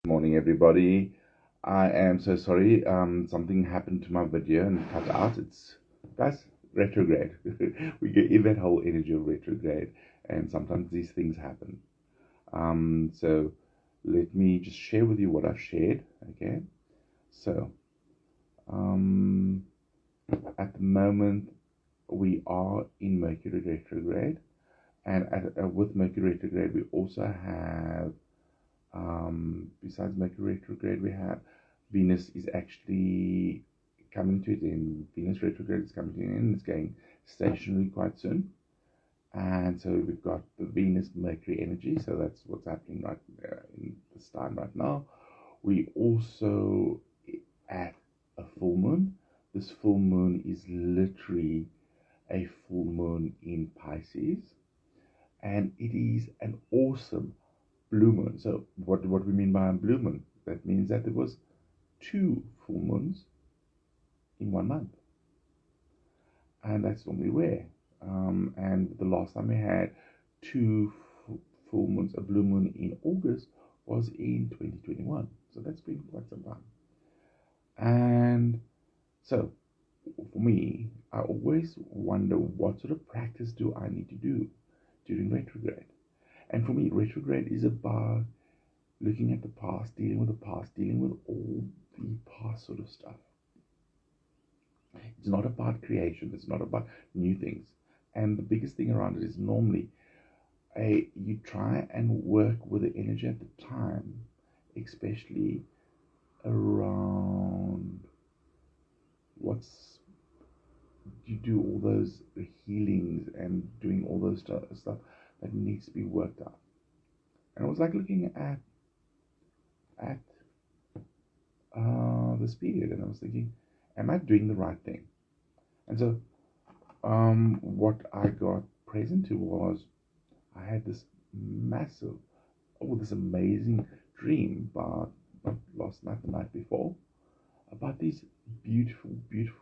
Morning, everybody. I am so sorry. Something happened to my video and cut out. It's guys retrograde. We get in that whole energy of retrograde, and sometimes these things happen. So let me just share with you what I've shared. Okay. So at the moment we are in Mercury retrograde, and with Mercury retrograde we also have. Besides Mercury retrograde, we have Venus is actually coming to it in. Venus retrograde is coming to an end. It's going stationary quite soon. And so we've got the Venus Mercury energy. So that's what's happening right in this time right now. We also at a full moon. This full moon is literally a full moon in Pisces. And it is an awesome blue moon. So what we mean by a blue moon? That means that there was 2 full moons in 1 month, and that's normally rare. And the last time we had 2 full moons, a blue moon in August, was in 2021. So that's been quite some time. And so for me, I always wonder what sort of practice do I need to do during retrograde. And for me, retrograde is about looking at the past, dealing with the past, dealing with all the past sort of stuff. It's not about creation, it's not about new things. And the biggest thing around it is normally you try and work with the energy at the time, especially around you do all those healings and doing all those stuff that needs to be worked out. And I was like looking at this period, and I was thinking, am I doing the right thing? And so what I got present to was I had this this amazing dream about not last night, the night before, about these beautiful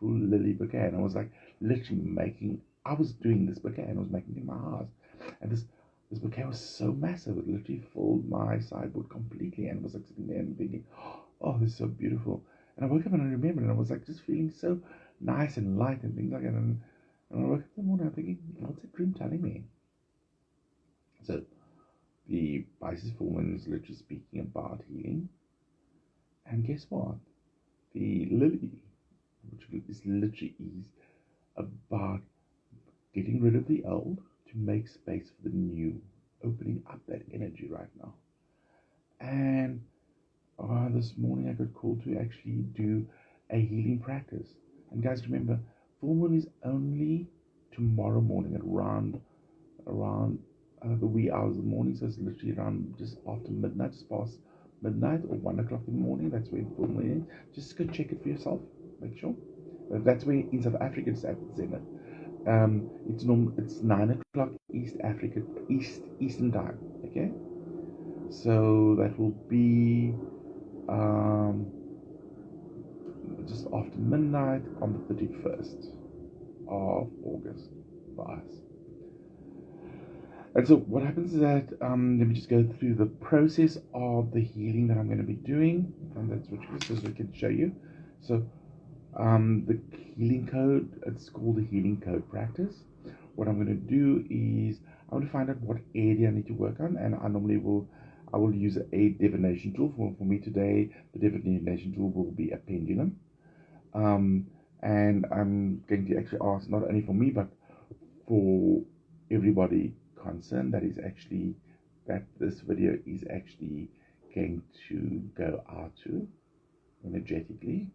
lily bouquet. And I was like literally I was doing this bouquet and I was making it in my house. And this bouquet was so massive, it literally filled my sideboard completely, and I was like sitting there and thinking, oh, this is so beautiful. And I woke up and I remembered, and I was like just feeling so nice and light and things like that. And I woke up in the morning, I'm thinking, what's that dream telling me? So the Pisces full moon is literally speaking about healing. And guess what? The lily, which is literally about getting rid of the old to make space for the new, opening up that energy right now. And this morning I got called to actually do a healing practice. And guys, remember, full moon is only tomorrow morning at around the wee hours of the morning. So it's literally around just after midnight, just past midnight or 1 o'clock in the morning. That's when full moon is. Just go check it for yourself. Make sure. That's where in South Africa it's at zenith. It's 9 o'clock Eastern time. Okay, so that will be just after midnight on the 31st of August for us. And so what happens is that let me just go through the process of the healing that I'm going to be doing, and that's what we can show you. So the healing code, it's called the healing code practice. What I'm going to do is I want to find out what area I need to work on, and I will use a divination tool. For me today, the divination tool will be a pendulum. And I'm going to actually ask not only for me, but for everybody concerned that this video is actually going to go out to energetically.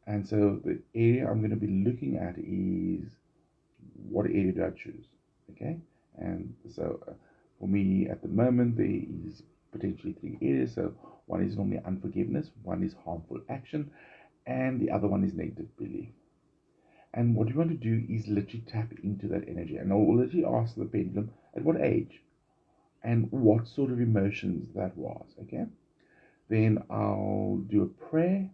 And so the area I'm going to be looking at is, what area do I choose? Okay, and so for me at the moment there is potentially 3 areas. So one is normally unforgiveness, one is harmful action, and the other one is negative belief. And what you want to do is literally tap into that energy. And I'll literally ask the pendulum at what age and what sort of emotions that was. Okay, then I'll do a prayer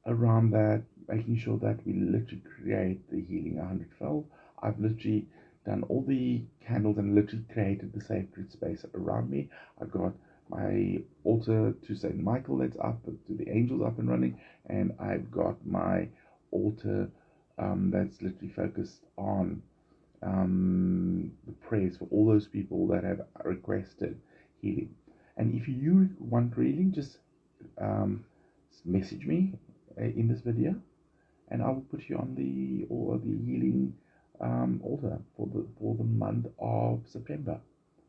around that, making sure that we literally create the healing 100-fold. I've literally done all the candles and literally created the sacred space around me. I've got my altar to Saint Michael that's up, to the angels up and running, and I've got my altar that's literally focused on the prayers for all those people that have requested healing. And if you want healing, just message me in this video, and I will put you on the healing altar for the month of September,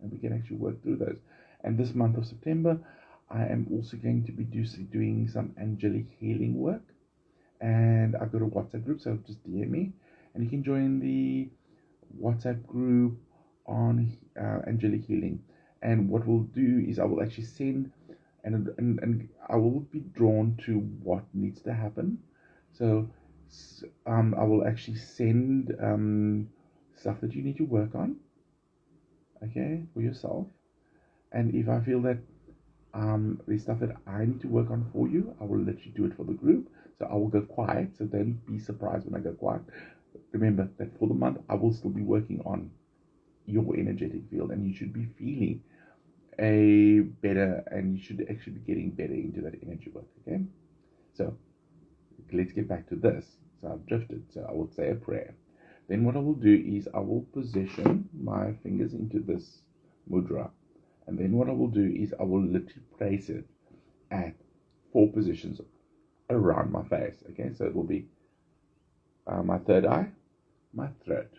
and we can actually work through those. And this month of September, I am also going to be doing some angelic healing work, and I've got a WhatsApp group, so just DM me, and you can join the WhatsApp group on angelic healing. And what we'll do is I will actually send, and I will be drawn to what needs to happen. So I will actually send stuff that you need to work on, okay, for yourself. And if I feel that there's stuff that I need to work on for you, I will let you do it for the group. So I will go quiet, so don't be surprised when I go quiet. Remember that for the month, I will still be working on your energetic field, and you should be feeling better, and you should actually be getting better into that energy work, okay? So let's get back to this. So I've drifted, so I will say a prayer. Then what I will do is I will position my fingers into this mudra, and then what I will do is I will literally place it at 4 positions around my face, okay? So it will be my third eye, my throat,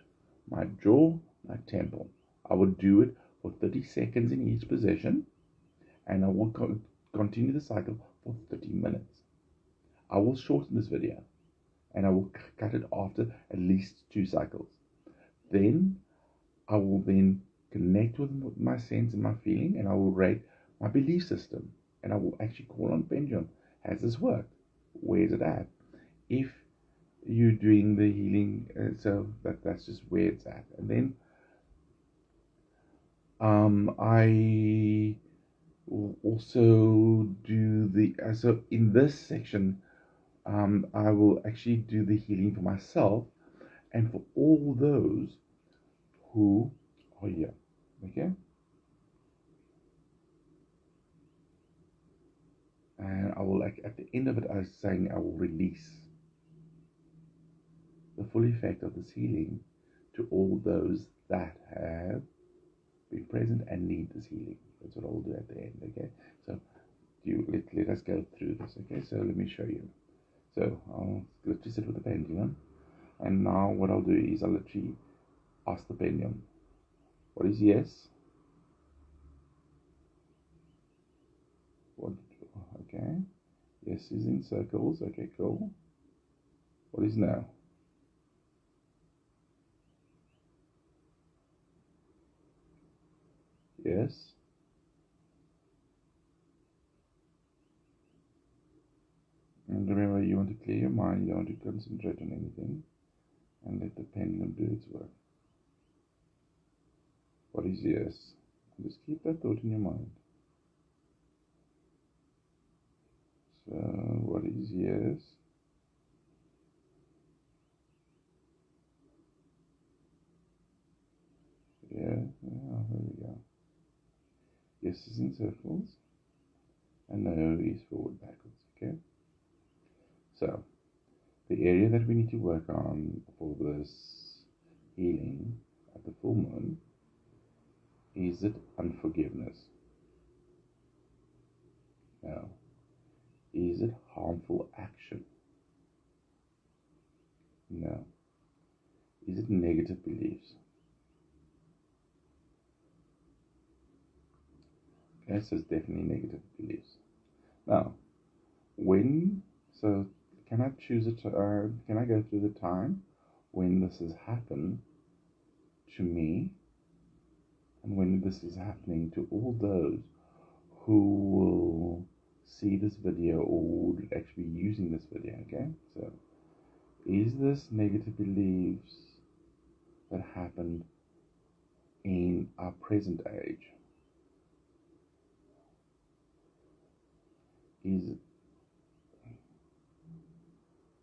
my jaw, my temple. I will do it for 30 seconds in each position, and I will continue the cycle for 30 minutes. I will shorten this video, and I will cut it after at least 2 cycles. Then I will then connect with my sense and my feeling, and I will rate my belief system, and I will actually call on pendulum. Has this worked? Where's it at? If you're doing the healing, so that's just where it's at. And then I will also do the so in this section I will actually do the healing for myself and for all those who are here, okay? And I will, like, at the end of it, I was saying I will release the full effect of this healing to all those that have been present and need this healing. That's what I will do at the end, okay? So let us go through this, okay? So let me show you. So I'll literally sit with the pendulum, and now what I'll do is I'll literally ask the pendulum, what is yes? What? Okay. Yes is in circles. Okay, cool. What is no? Yes. And remember, you want to clear your mind, you don't want to concentrate on anything, and let the pendulum do its work. What is yes? Just keep that thought in your mind. So, what is yes? Yeah, there we go. Yes is in circles, and no is forward, backwards, okay? So, the area that we need to work on for this healing at the full moon, is it unforgiveness? No. Is it harmful action? No. Is it negative beliefs? Okay, so it's definitely negative beliefs. Now, can I choose it? Can I go through the time when this has happened to me, and when this is happening to all those who will see this video or would actually be using this video, okay? So, is this negative beliefs that happened in our present age? Is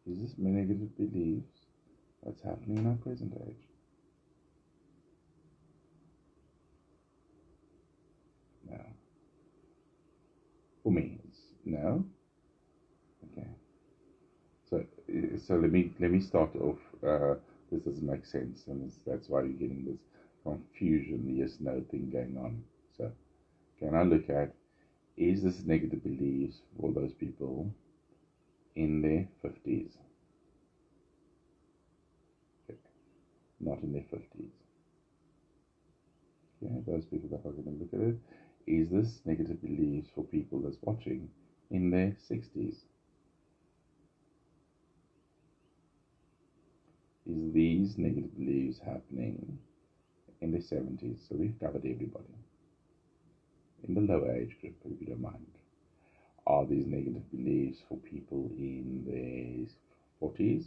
this negative beliefs that's happening in our present age? No. For me, it's no. Okay. So let me start off. This doesn't make sense, and that's why you're getting this confusion, the yes no thing going on. So can I look at, is this negative beliefs for those people in their 50s? Okay. Not in their 50s. Okay, those people that are going to look at it. Is this negative beliefs for people that's watching in their 60s? Is these negative beliefs happening in their 70s? So we've covered everybody. In the lower age group, if you don't mind. Are these negative beliefs for people in their 40s?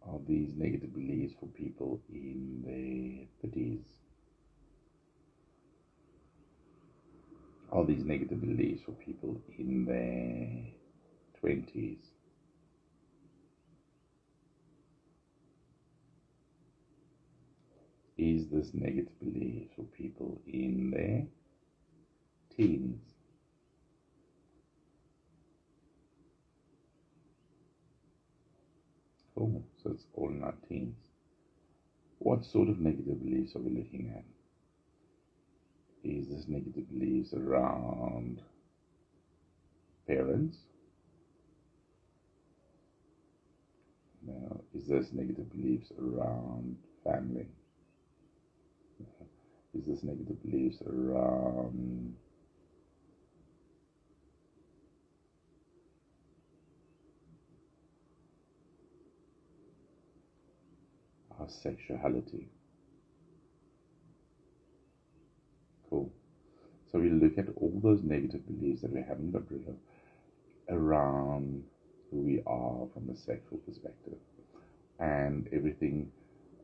Are these negative beliefs for people in their 30s? Are these negative beliefs for people in their 20s? Is this negative belief for people in their teens? Cool. So it's all in our teens. What sort of negative beliefs are we looking at? Is this negative beliefs around parents? Now, is this negative beliefs around family? Is this negative beliefs around our sexuality? Cool. So we look at all those negative beliefs that we haven't got rid of around who we are from a sexual perspective, and everything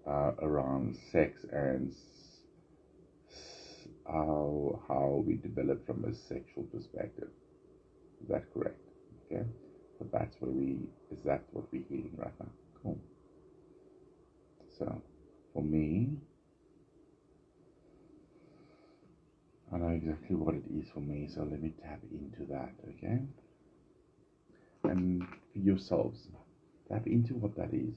around sex and how we develop from a sexual perspective. Is that correct? Okay. So that's what is that what we're healing right now? Cool. So for me, I know exactly what it is for me, so let me tap into that, okay? And for yourselves, tap into what that is.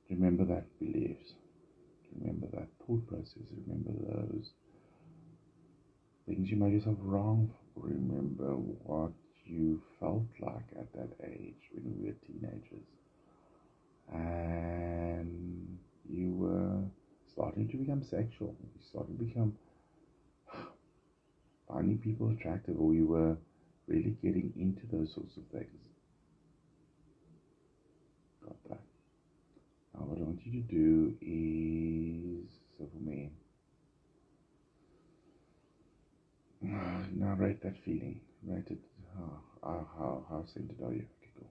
Remember that beliefs. Remember that thought process. Remember those things you made yourself wrong for. Remember what you felt like at that age when we were teenagers. And you were starting to become sexual. You started to become finding people attractive, or you were really getting into those sorts of things. Got that. Now what I want you to do is, so for me, now rate that feeling. Rate it. How centered are you? Okay, cool.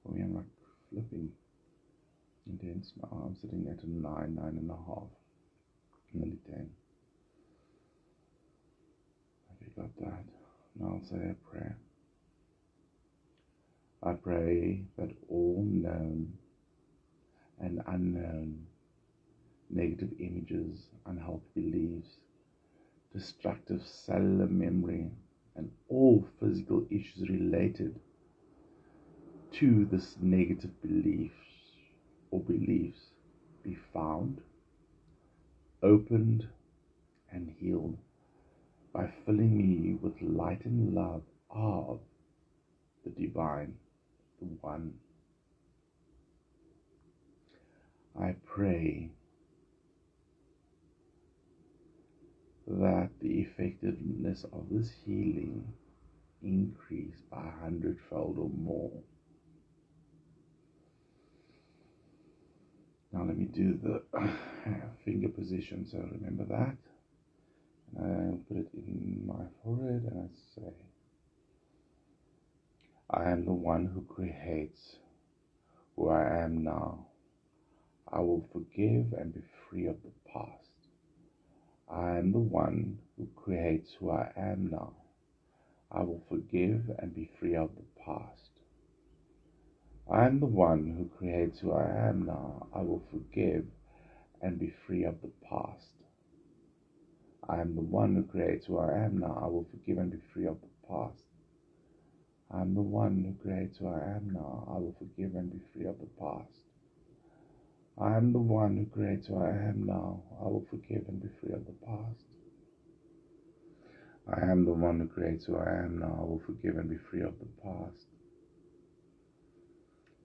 For me, I'm like flipping intense now. I'm sitting at a 9.5, nearly 10. Okay, got that. Now I'll say a prayer. I pray that all known and unknown negative images, unhealthy beliefs, destructive cellular memory, and all physical issues related to this negative beliefs or beliefs be found, opened, and healed by filling me with light and love of the divine, the one. I pray that the effectiveness of this healing increase by 100-fold or more. Now let me do the finger position. So remember that. And I put it in my forehead and I say, I am the one who creates who I am now. I will forgive and be free of the past. I am the one who creates who I am now. I will forgive and be free of the past. I am the one who creates who I am now. I will forgive and be free of the past. I am the one who creates who I am now. I will forgive and be free of the past. I am the one who creates who I am now. I will forgive and be free of the past. I am the one who creates who I am now. I will forgive and be free of the past. I am the one who creates who I am now. I will forgive and be free of the past.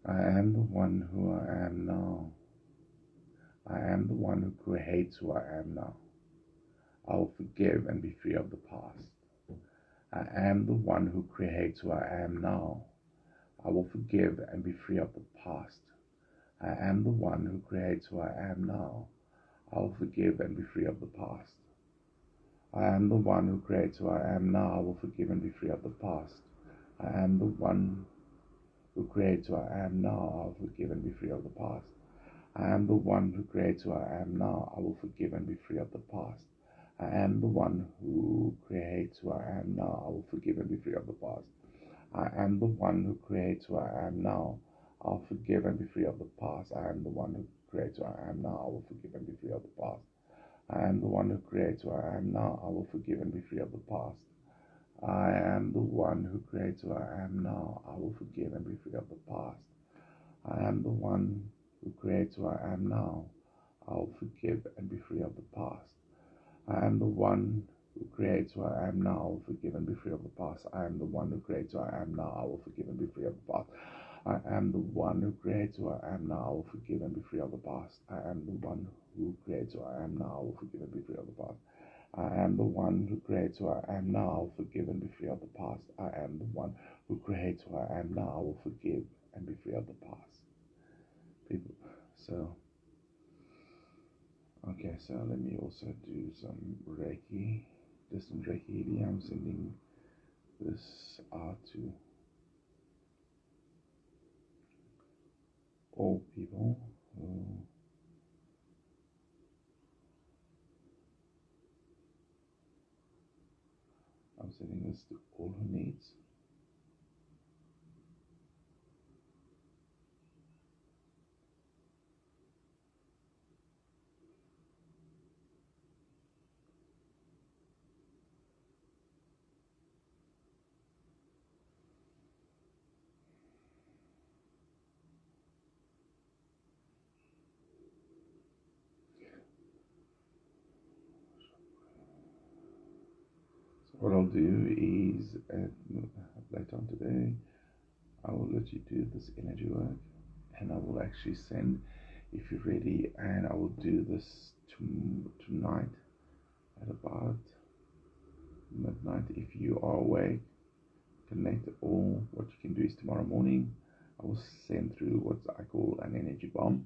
I am the one who I am now. I am the one who creates who I am now. I will forgive and be free of the past. I am the one who creates who I am now. I will forgive and be free of the past. I am the one who creates who I am now. I will forgive and be free of the past. I am the one who creates who I am now. I will forgive and be free of the past. I am the one who creates who I am now. I will forgive and be free of the past. I am the one who creates who I am now. I will forgive and be free of the past. I am the one who creates who I am now. I will forgive and be free of the past. I am the one who creates who I am now. I'll forgive and be free of the past. I am the one who creates who I am now. I will forgive and be free of the past. I am the one who creates who I am now. I will forgive and be free of the past. I am the one who creates who I am now. I will forgive and be free of the past. I am the one who creates who I am now. I will forgive and be free of the past. I am the one who creates who I am now. I will forgive and be free of the past. I am the one who creates who I am now. I will forgive and be free of the past. I am the one who creates who I am now. I will forgive and be free of the past. I am the one who creates who I am now. I will forgive and be free of the past. I am the one who creates who I am now. I will forgive and be free of the past. I am the one who creates who I am now. I will forgive and be free of the past. People, so okay, so let me also do some Reiki, distant Reiki healing. I'm sending this out to all people who I'm sending this to all who needs. So what I'll do is later on today, I will let you do this energy work, and I will actually send, if you're ready, and I will do this tonight at about midnight. If you are awake, connect, or what you can do is tomorrow morning, I will send through what I call an energy bomb,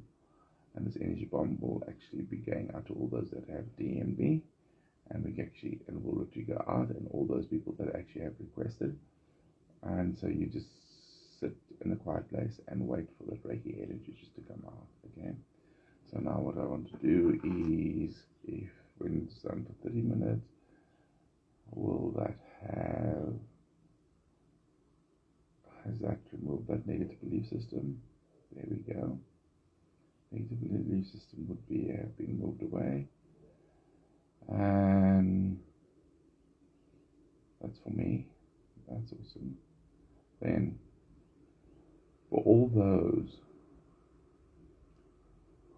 and this energy bomb will actually be going out to all those that have DMB, and we'll let you go out, and all those people that actually have requested. And so you just sit in a quiet place and wait for the Reiki energy just to come out. Okay. So now what I want to do is, if when it's done for 30 minutes, will that has that removed that negative belief system? There we go. Negative belief system would be being moved away. And that's for me. That's awesome. Then, for all those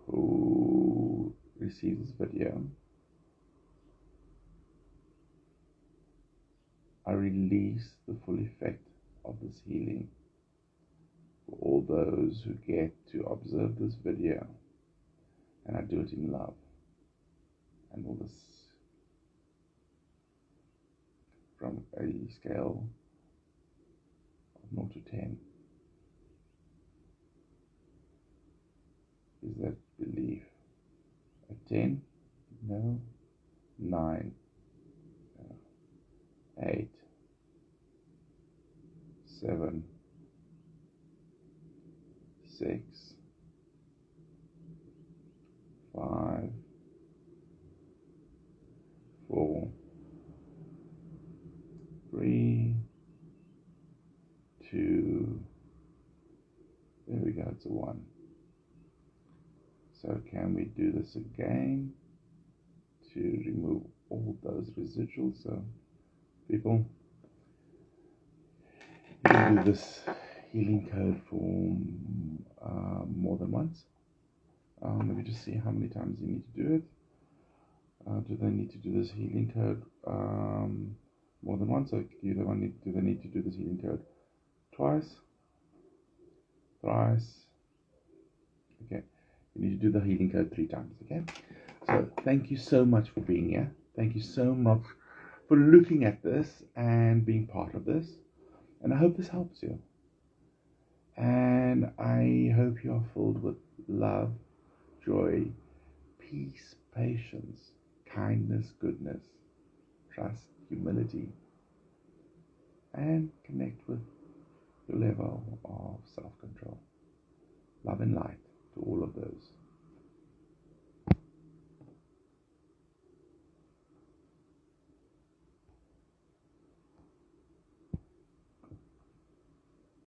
who receive this video, I release the full effect of this healing. For all those who get to observe this video, and I do it in love, and all this from a scale of 0 to 10. Is that belief a 10? No. 9. 8. 7. 6. 5. 4. 3. 2. There we go, it's a 1. So can we do this again to remove all those residuals. So, people, you can do this healing code for more than once. Let me just see how many times you need to do it. Do they need to do this healing code more than once, or do they need to do this healing code twice, thrice? Okay, you need to do the healing code 3 times. Okay, so thank you so much for being here. Thank you so much for looking at this and being part of this. And I hope this helps you. And I hope you are filled with love, joy, peace, patience, kindness, goodness, trust, humility, and connect with your level of self-control. Love and light to all of those.